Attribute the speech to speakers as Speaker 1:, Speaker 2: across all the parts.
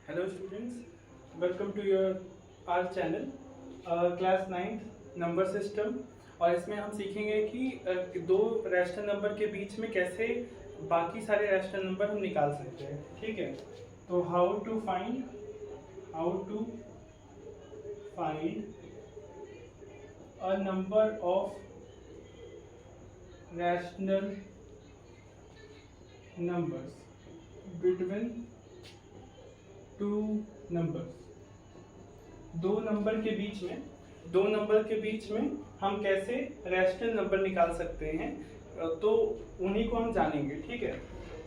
Speaker 1: Hello students, welcome to your our channel class 9th number system. और इसमें हम सीखेंगे कि दो रैशनल नंबर के बीच में कैसे बाकी सारे रैशनल नंबर हम निकाल सकते हैं। ठीक है, तो how to find a number of rational numbers between two numbers. दो नंबर के बीच में हम कैसे रैशनल नंबर निकाल सकते हैं, तो उन्हीं को हम जानेंगे। ठीक है,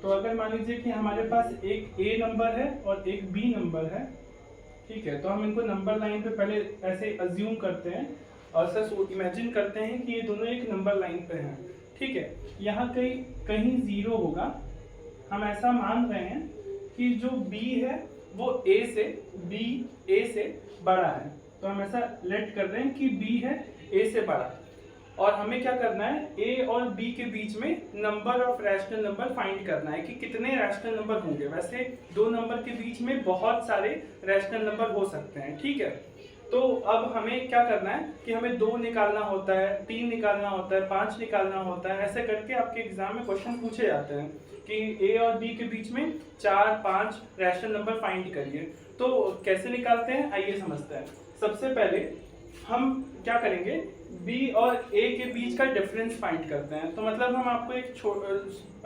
Speaker 1: तो अगर मान लीजिए कि हमारे पास एक ए नंबर है और एक बी नंबर है। ठीक है, तो हम इनको नंबर लाइन पे पहले ऐसे अज्यूम करते हैं और ऐसा इमेजिन करते हैं कि ये दोनों एक नंबर लाइन पे हैं। ठीक है, यहाँ कहीं जीरो होगा। हम ऐसा मान रहे हैं कि जो बी है वो ए से बड़ा है, तो हम ऐसा लेट कर रहे हैं कि बी है ए से बड़ा। और हमें क्या करना है, ए और बी के बीच में number of rational number find करना है कि कितने रैशनल नंबर होंगे। वैसे दो नंबर के बीच में बहुत सारे रैशनल नंबर हो सकते हैं। ठीक है, तो अब हमें क्या करना है कि हमें 2 निकालना होता है, 3 निकालना होता है, 5 निकालना होता है। ऐसे करके आपके एग्जाम में क्वेश्चन पूछे जाते हैं कि ए और बी के बीच में 4-5 रैशनल नंबर फाइंड करिए। तो कैसे निकालते हैं, आइए समझते हैं। सबसे पहले हम क्या करेंगे, बी और ए के बीच का डिफरेंस फाइंड करते हैं। तो मतलब हम आपको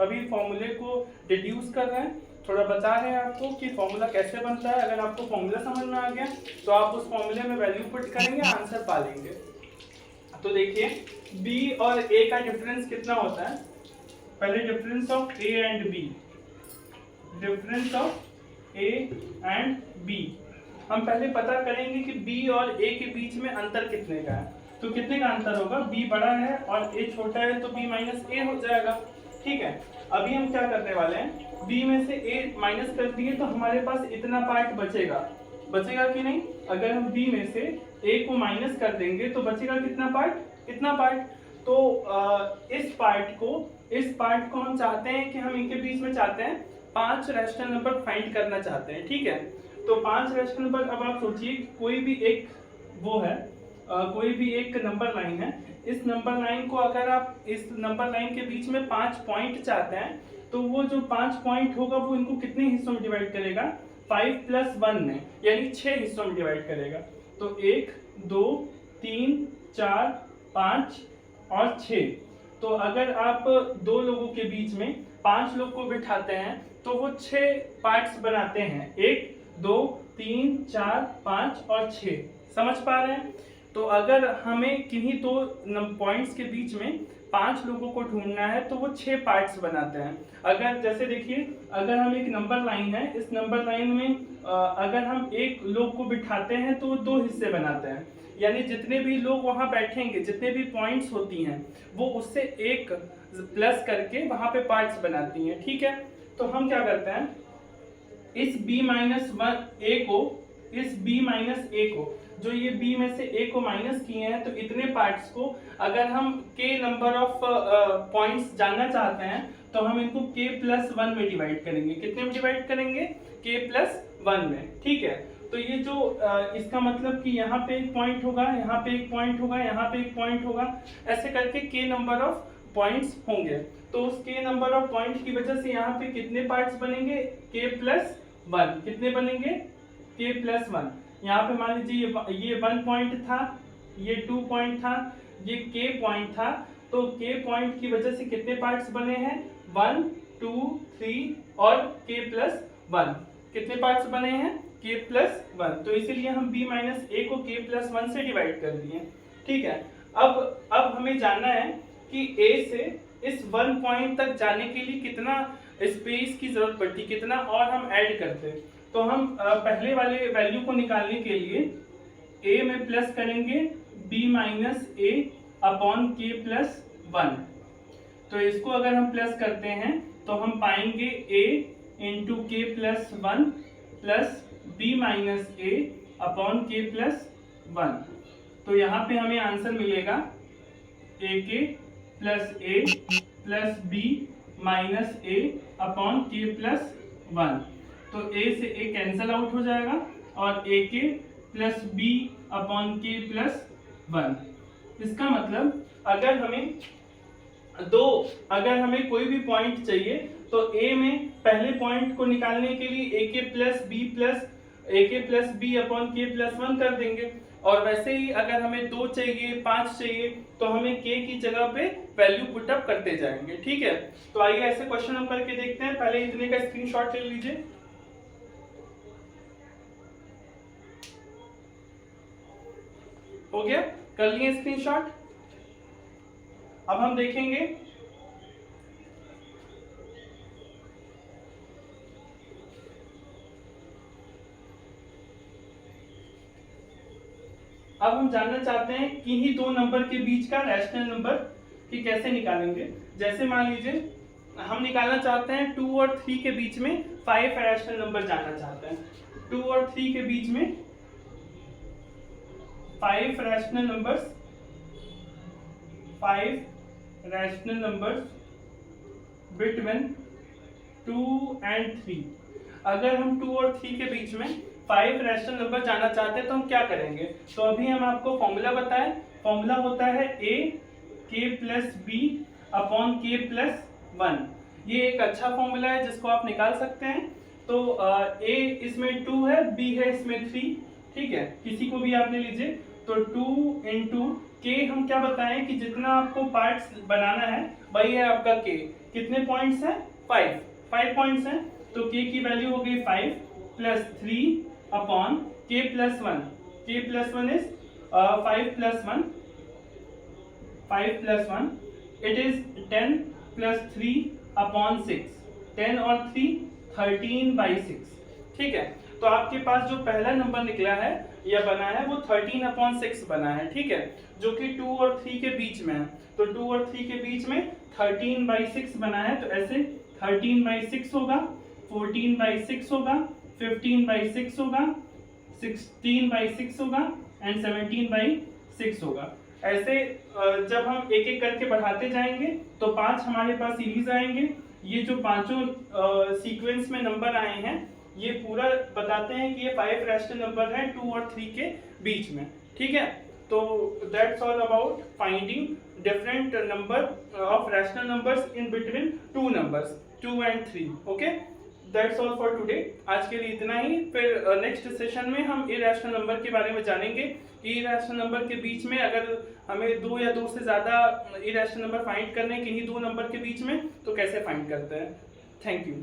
Speaker 1: अभी फॉर्मूले को डिड्यूस कर रहे हैं, थोड़ा बता रहे हैं आपको कि फॉर्मूला कैसे बनता है। अगर आपको फॉर्मूला समझ में आ गया तो आप उस फॉर्मूले में वैल्यू पुट करेंगे, आंसर पा लेंगे। तो देखिए, बी और ए का डिफरेंस कितना होता है। पहले difference of A and B, हम पहले पता करेंगे कि बी और ए के बीच में अंतर कितने का है। तो कितने का अंतर होगा, बी बड़ा है और ए छोटा है, तो बी माइनस ए हो जाएगा। ठीक है, अभी हम क्या करने वाले हैं, बी में से ए माइनस कर दिए तो हमारे पास इतना पार्ट बचेगा कि नहीं। अगर हम बी में से ए को माइनस कर देंगे तो बचेगा कितना पार्ट, इतना पार्ट। तो इस पार्ट को हम चाहते हैं कि हम इनके बीच में चाहते हैं 5 रैशनल नंबर फाइंड करना चाहते हैं। ठीक है, तो 5 रैशनल नंबर। अब आप सोचिए कोई भी एक नंबर लाइन है। इस नंबर लाइन को अगर आप इस नंबर लाइन के बीच में 5 पॉइंट चाहते हैं, तो वो जो 5 पॉइंट होगा वो इनको कितने हिस्सों में डिवाइड करेगा, 5 + 1 में, यानी 6 हिस्सों में डिवाइड करेगा। तो 1 2 3 4 5 और 6। तो अगर आप दो लोगों के बीच में 5 लोग को बिठाते हैं तो वो 6 पार्ट्स बनाते हैं, 1 2 3 4 5 और 6। समझ पा रहे हैं। तो अगर हमें किन्हीं दो पॉइंट्स के बीच में 5 लोगों को ढूंढना है तो वो 6 पार्ट्स बनाते हैं। अगर जैसे देखिए, अगर हम एक नंबर लाइन है, इस नंबर लाइन में अगर हम एक लोग को बिठाते हैं तो वो 2 हिस्से बनाते हैं, यानी जितने भी लोग वहां बैठेंगे, जितने भी पॉइंट्स होती हैं, वो उससे एक प्लस करके वहां पे पार्ट्स बनाती हैं। ठीक है, तो हम क्या करते हैं, इस b माइनस ए को जो ये b में से a को माइनस किए हैं, तो इतने पार्ट्स को अगर हम k नंबर ऑफ पॉइंट्स जानना चाहते हैं तो हम इनको k + 1 में डिवाइड करेंगे। कितने में डिवाइड करेंगे, k + 1 में। ठीक है, तो ये जो इसका मतलब कि यहाँ पे एक पॉइंट होगा, यहाँ पे एक पॉइंट होगा, यहाँ पे एक पॉइंट होगा, ऐसे करके k नंबर ऑफ पॉइंट्स होंगे। तो उस k नंबर ऑफ पॉइंट की वजह से यहाँ पे कितने पार्ट्स बनेंगे, k + 1। कितने बनेंगे, k + 1। यहाँ पे मान लीजिए ये 1 पॉइंट था, ये 2 पॉइंट था, ये k पॉइंट था। तो k पॉइंट की वजह से कितने पार्ट्स बने हैं, 1 2 3 और k + 1। कितने पार्ट्स बने हैं, k + 1। तो इसीलिए हम b - a को k + 1 से डिवाइड कर दिए। ठीक है, अब हमें जानना है कि a से इस 1 पॉइंट तक जाने के लिए कितना स्पेस की जरूरत पड़ती, कितना और हम ऐड करते। तो हम पहले वाले वैल्यू को निकालने के लिए a में प्लस करेंगे b - a अपॉन k + 1। तो इसको अगर हम प्लस करते हैं तो हम पाएंगे a × k + 1 plus b - a upon k + 1। तो यहाँ पे हमें आंसर मिलेगा ak + a plus b - a upon k + 1। तो a से a कैंसल आउट हो जाएगा और a के plus B upon K plus 1। इसका मतलब अगर हमें कोई भी पॉइंट चाहिए तो a में पहले पॉइंट को निकालने के लिए a के plus B upon K plus 1 कर देंगे, और वैसे ही अगर हमें 2 चाहिए 5 चाहिए तो हमें k की जगह पे वैल्यू पुटअप करते जाएंगे। ठीक है, तो आइए ऐसे क्वेश्चन हम करके देखते हैं। पहले इतने का स्क्रीनशॉट ले लीजिए। हो गया, कर लिए स्क्रीनशॉट। अब हम देखेंगे अब हम जानना चाहते हैं कि ही दो नंबर के बीच का रैशनल नंबर कि कैसे निकालेंगे। जैसे मान लीजिए हम निकालना चाहते हैं 2 और 3 के बीच में 5 रैशनल नंबर जानना चाहते हैं। 2 और 3 के बीच में 5 रैशनल नंबर्स बिटवीन 2 and 3। अगर हम 2 और 3 के बीच में 5 रैशनल नंबर जानना चाहते हैं तो हम क्या करेंगे। तो अभी हम आपको फॉर्मूला बताएं। फॉर्मूला होता है a k plus B upon K plus 1। ये एक अच्छा फॉर्मूला है जिसको आप निकाल सकते हैं। तो a इसमें 2 है, b है इसमें 3। ठीक है, किसी को भी आप ले लीजिए। तो 2 इंटू के हम क्या बताएं कि जितना आपको पार्ट्स बनाना है वही है आपका k। कितने पॉइंट्स हैं? 5 पॉइंट्स हैं। तो k की वैल्यू हो गई 5 plus 3 upon k plus 1। k plus 1 is 5 plus 1 it is 10 plus 3 upon 6। 10 और 3 13/6। ठीक है, तो आपके पास जो पहला नंबर निकला है या बना है वो 13/6 बना है। ठीक है, जो कि 2 और 3 के बीच में है। तो 2 और 3 के बीच में 13/6 बना है। तो ऐसे 13/6 होगा, 14/6 होगा, 15/6 होगा, 16/6 होगा एंड 17/6 होगा। ऐसे जब हम एक एक करके बढ़ाते जाएंगे तो 5 हमारे पास सीरीज आएंगे। ये जो पांचों सीक्वेंस में नंबर आए हैं ये पूरा बताते हैं कि ये 5 रैशनल नंबर है 2 और 3 के बीच में। ठीक है, तो that's all about finding different number of rational numbers in between 2 numbers 2 and 3। Okay, that's all for today. आज के लिए इतना ही। फिर नेक्स्ट सेशन में हम इरैशनल नंबर के बारे में जानेंगे कि इरैशनल नंबर के बीच में अगर हमें 2 या 2 से ज़्यादा इरैशनल नंबर फाइंड करने किन्हीं 2 नंबर के बीच में तो कैसे फाइंड करते हैं। Thank you.